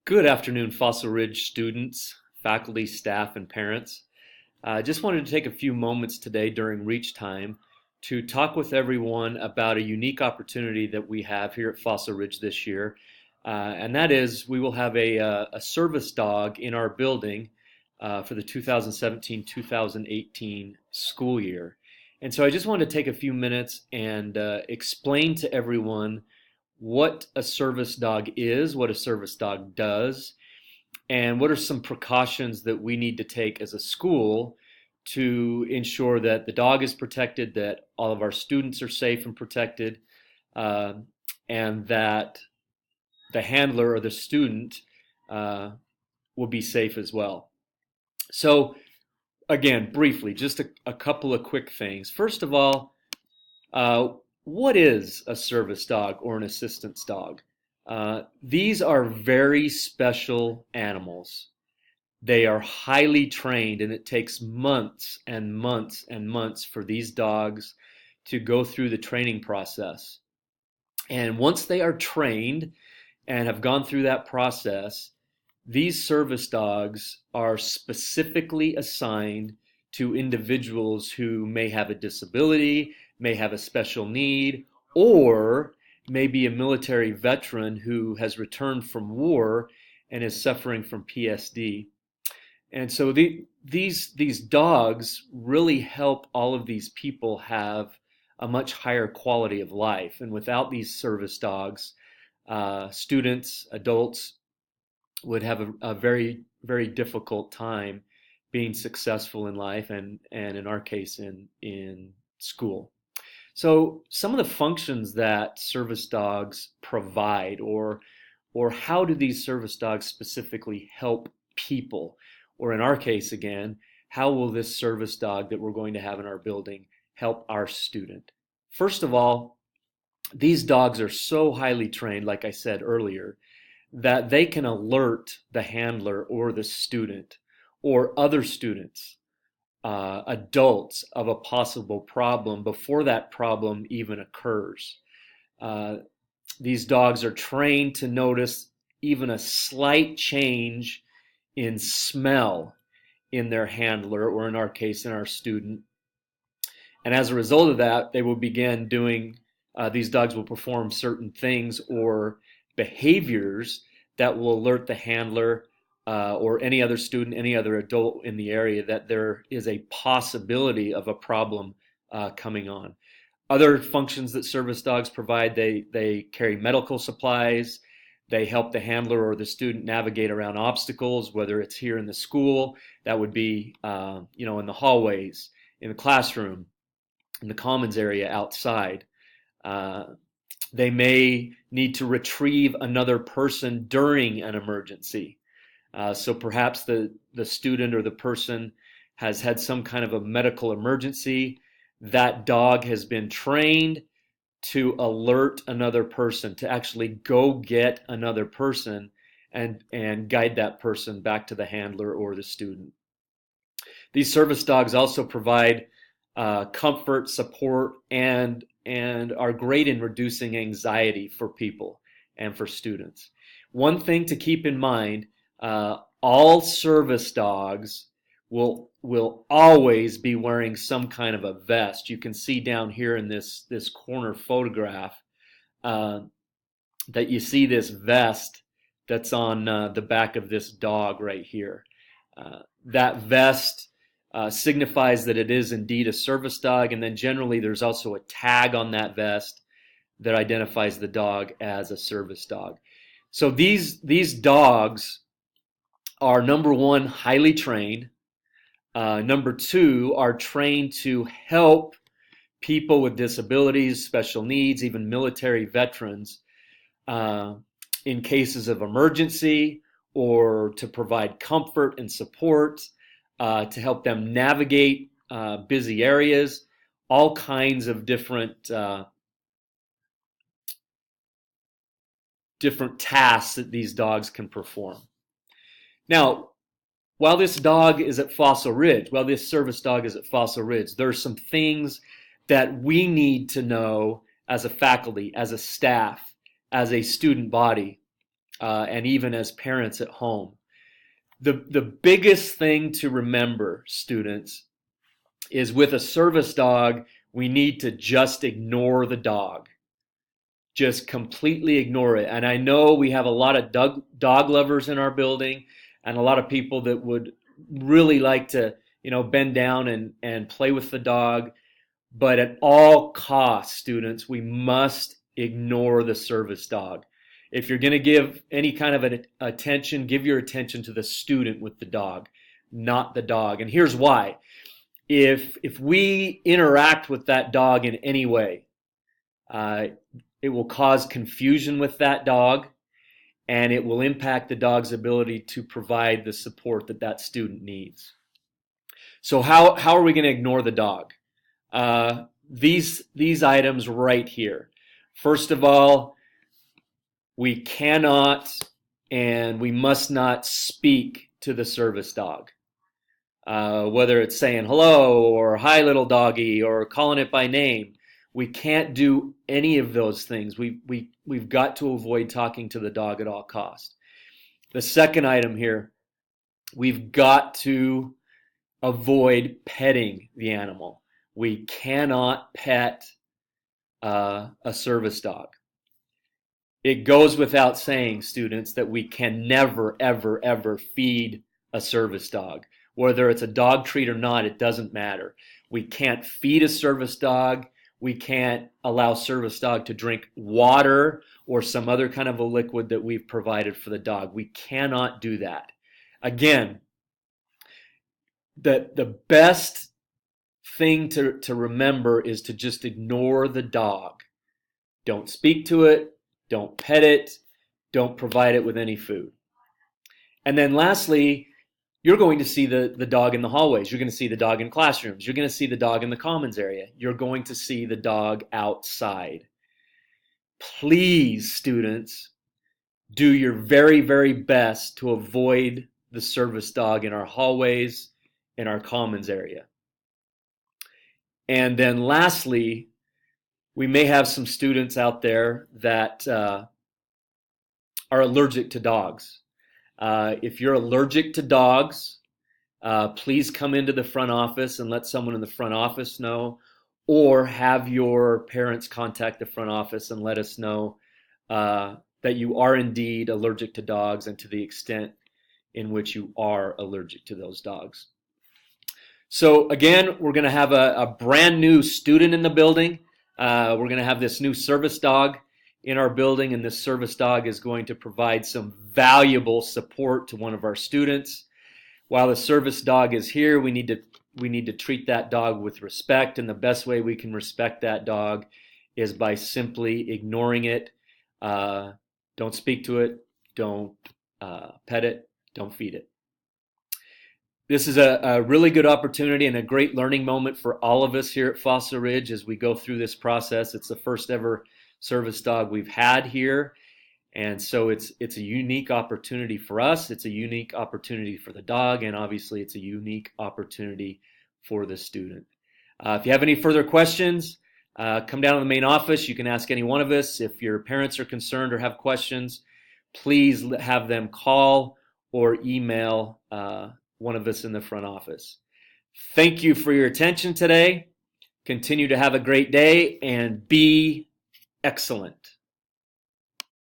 Good afternoon, Fossil Ridge students, faculty, staff, and parents. I just wanted to take a few moments today during Reach Time to talk with everyone about a unique opportunity that we have here at Fossil Ridge this year. And that is we will have a service dog in our building for the 2017-2018 school year. And so I just wanted to take a few minutes and explain to everyone what a service dog is, what a service dog does, and what are some precautions that we need to take as a school to ensure that the dog is protected, that all of our students are safe and protected, uh, and that the handler or the student will be safe as well. So, again, briefly, just a couple of quick things. First of all, uh, what is a service dog or an assistance dog? These are very special animals. They are highly trained, and it takes months and months and months for these dogs to go through the training process. And once they are trained and have gone through that process, these service dogs are specifically assigned to individuals who may have a disability, may have a special need, or may be a military veteran who has returned from war and is suffering from PSD. And so these dogs really help all of these people have a much higher quality of life. And without these service dogs, students, adults would have a very, very difficult time being successful in life and in our case in school. So some of the functions that service dogs provide, or how do these service dogs specifically help people? Or in our case again, how will this service dog that we're going to have in our building help our student? First of all, these dogs are so highly trained, like I said earlier, that they can alert the handler or the student or other students, adults, of a possible problem before that problem even occurs. Uh, these dogs are trained to notice even a slight change in smell in their handler, or in our case, in our student. And as a result of that, they will begin doing, these dogs will perform certain things or behaviors that will alert the handler or any other student, any other adult in the area that there is a possibility of a problem coming on. Other functions that service dogs provide, they carry medical supplies, they help the handler or the student navigate around obstacles, whether it's here in the school, that would be in the hallways, in the classroom, in the commons area outside. They may need to retrieve another person during an emergency. So perhaps the student or the person has had some kind of a medical emergency. That dog has been trained to alert another person, to actually go get another person and guide that person back to the handler or the student. These service dogs also provide comfort, support, and are great in reducing anxiety for people and for students. One thing to keep in mind, all service dogs will always be wearing some kind of a vest. You can see down here in this corner photograph that you see this vest that's on the back of this dog right here. That vest signifies that it is indeed a service dog, and then generally there's also a tag on that vest that identifies the dog as a service dog. So these dogs are, number one, highly trained. Number two, are trained to help people with disabilities, special needs, even military veterans in cases of emergency, or to provide comfort and support, to help them navigate busy areas, all kinds of different tasks that these dogs can perform. Now, while this dog is at Fossil Ridge, while this service dog is at Fossil Ridge, there are some things that we need to know as a faculty, as a staff, as a student body, and even as parents at home. The biggest thing to remember, students, is with a service dog, we need to just ignore the dog. Just completely ignore it. And I know we have a lot of dog lovers in our building and a lot of people that would really like to, bend down and play with the dog. But at all costs, students, we must ignore the service dog. If you're going to give any kind of attention, give your attention to the student with the dog, not the dog. And here's why. If we interact with that dog in any way, it will cause confusion with that dog, and it will impact the dog's ability to provide the support that that student needs. So how are we going to ignore the dog? These items right here. First of all, we cannot and we must not speak to the service dog. Whether it's saying hello or hi little doggy or calling it by name, we can't do any of those things. We've got to avoid talking to the dog at all costs. The second item here, we've got to avoid petting the animal. We cannot pet a service dog. It goes without saying, students, that we can never, ever, ever feed a service dog. Whether it's a dog treat or not, it doesn't matter. We can't feed a service dog. We can't allow service dog to drink water or some other kind of a liquid that we've provided for the dog. We cannot do that. Again, the best thing to remember is to just ignore the dog. Don't speak to it. Don't pet it. Don't provide it with any food. And then lastly, you're going to see the dog in the hallways. You're going to see the dog in classrooms. You're going to see the dog in the commons area. You're going to see the dog outside. Please, students, do your very, very best to avoid the service dog in our hallways, in our commons area. And then lastly, we may have some students out there that are allergic to dogs. If you're allergic to dogs, please come into the front office and let someone in the front office know, or have your parents contact the front office and let us know that you are indeed allergic to dogs and to the extent in which you are allergic to those dogs. So again, we're going to have a brand new student in the building. We're going to have this new service dog in our building, and this service dog is going to provide some valuable support to one of our students. While the service dog is here, we need to treat that dog with respect, and the best way we can respect that dog is by simply ignoring it. Don't speak to it, don't pet it, don't feed it. This is a really good opportunity and a great learning moment for all of us here at Fossil Ridge as we go through this process. It's the first ever service dog we've had here, and so it's a unique opportunity for us. It's a unique opportunity for the dog, and obviously it's a unique opportunity for the student. If you have any further questions, come down to the main office. You can ask any one of us. If your parents are concerned or have questions, please have them call or email one of us in the front office. Thank you for your attention today. Continue to have a great day and be excellent.